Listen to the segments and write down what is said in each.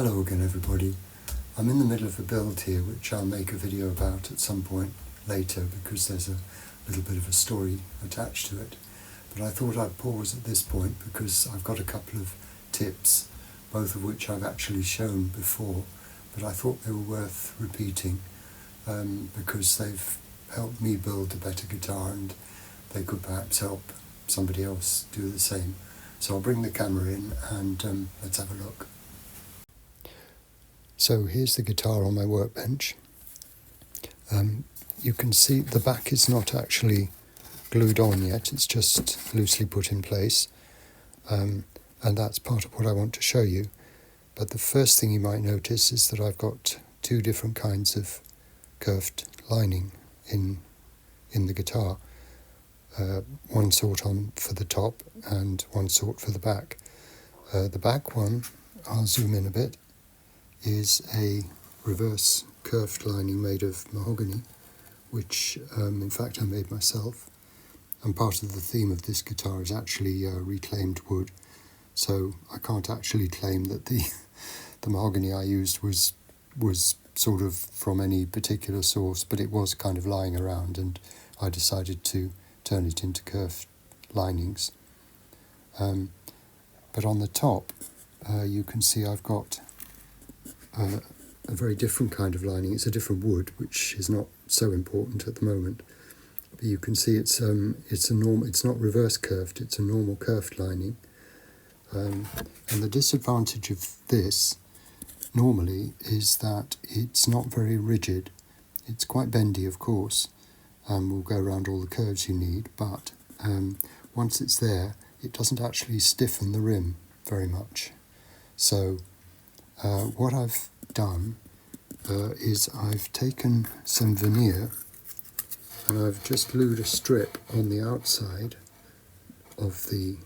Hello again everybody. I'm in the middle of a build here which I'll make a video about at some point later because there's a little bit of a story attached to it. But I thought I'd pause at this point because I've got a couple of tips, both of which I've actually shown before, but I thought they were worth repeating because they've helped me build a better guitar and they could perhaps help somebody else do the same. So I'll bring the camera in and let's have a look. So here's the guitar on my workbench. You can see the back is not actually glued on yet, it's just loosely put in place. And that's part of what I want to show you. But the first thing you might notice is that I've got two different kinds of curved lining in the guitar. One sort on for the top and one sort for the back. The back one, I'll zoom in a bit, is a reverse curved lining made of mahogany, which in fact I made myself. And part of the theme of this guitar is actually reclaimed wood, so I can't actually claim that the mahogany I used was sort of from any particular source, but it was kind of lying around and I decided to turn it into curved linings. But on the top you can see I've got a very different kind of lining. It's a different wood, which is not so important at the moment. But you can see it's a normal. It's not reverse curved. It's a normal curved lining. And the disadvantage of this normally is that it's not very rigid. It's quite bendy, of course, and will go around all the curves you need. But once it's there, it doesn't actually stiffen the rim very much. So what I've done is I've taken some veneer and I've just glued a strip on the outside of the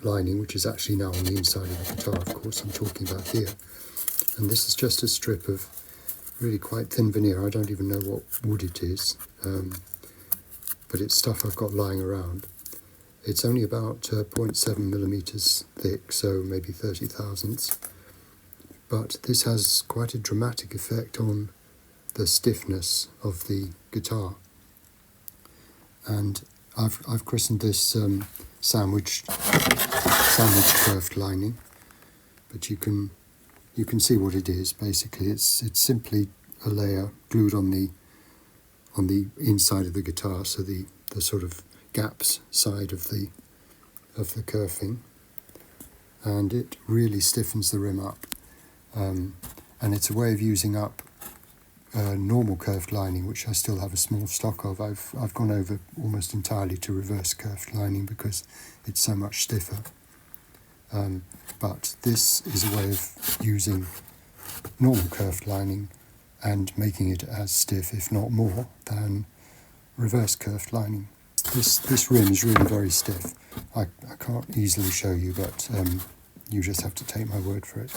lining, which is actually now on the inside of the guitar, of course, I'm talking about here. And this is just a strip of really quite thin veneer. I don't even know what wood it is, but it's stuff I've got lying around. It's only about 0.7 millimeters thick, so maybe 30 thousandths. But this has quite a dramatic effect on the stiffness of the guitar. And I've christened this sandwich curved lining, but you can see what it is. Basically, it's simply a layer glued on the inside of the guitar, so the sort of gaps side of the curving, and it really stiffens the rim up. And it's a way of using up normal curved lining, which I still have a small stock of. I've gone over almost entirely to reverse curved lining because it's so much stiffer. But this is a way of using normal curved lining and making it as stiff, if not more, than reverse curved lining. This rim is really very stiff. I can't easily show you, but you just have to take my word for it.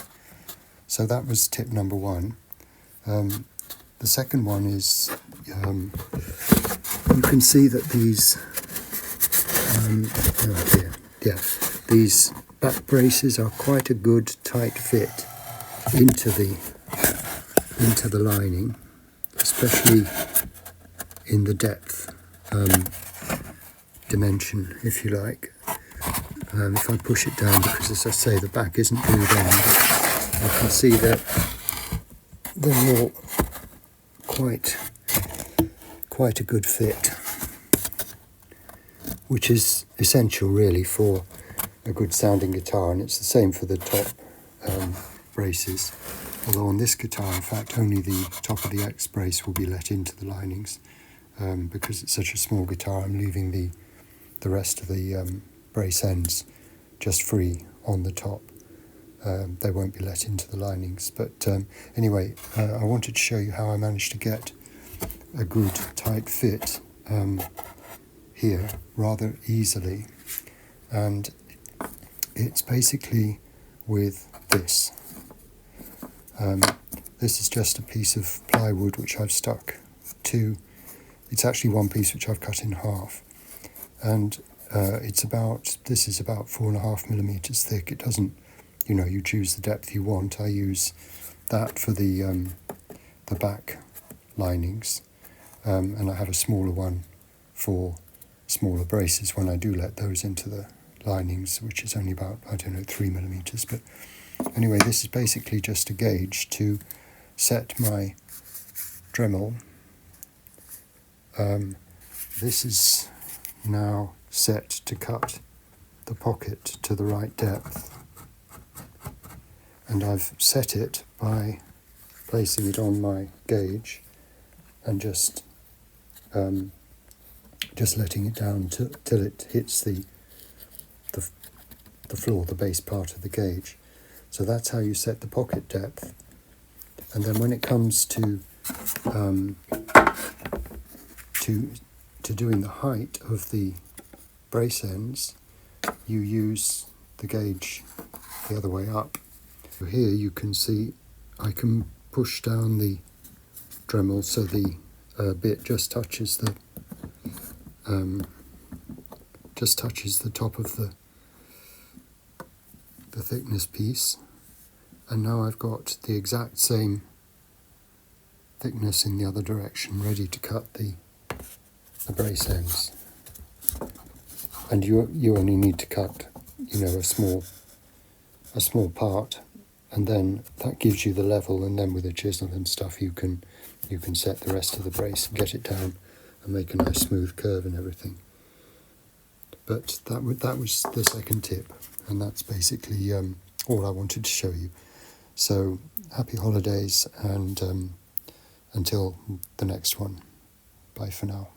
So that was tip number one. The second one is you can see that these back braces are quite a good tight fit into the lining, especially in the depth dimension, if you like. If I push it down, because as I say, the back isn't glued on, I can see that they're all quite a good fit, which is essential really for a good sounding guitar, and it's the same for the top braces. Although on this guitar, in fact, only the top of the X brace will be let into the linings, because it's such a small guitar. I'm leaving the rest of the brace ends just free on the top. They won't be let into the linings. But anyway, I wanted to show you how I managed to get a good tight fit here rather easily. And it's basically with this. This is just a piece of plywood which I've stuck to. It's actually one piece which I've cut in half. And this is about 4.5 millimeters thick. It doesn't you choose the depth you want. I use that for the back linings, and I have a smaller one for smaller braces when I do let those into the linings, which is only about, 3mm. But anyway, this is basically just a gauge to set my Dremel. This is now set to cut the pocket to the right depth, and I've set it by placing it on my gauge and just letting it down till it hits the floor, the base part of the gauge. So that's how you set the pocket depth. And then when it comes to doing the height of the brace ends, you use the gauge the other way up. So here you can see I can push down the Dremel so the bit just touches the top of the thickness piece, and now I've got the exact same thickness in the other direction, ready to cut the brace ends. And you only need to cut a small part, and then that gives you the level, and then with a chisel and stuff you can set the rest of the brace and get it down and make a nice smooth curve and everything. But that was the second tip, and that's basically all I wanted to show you. So happy holidays, and until the next one, bye for now.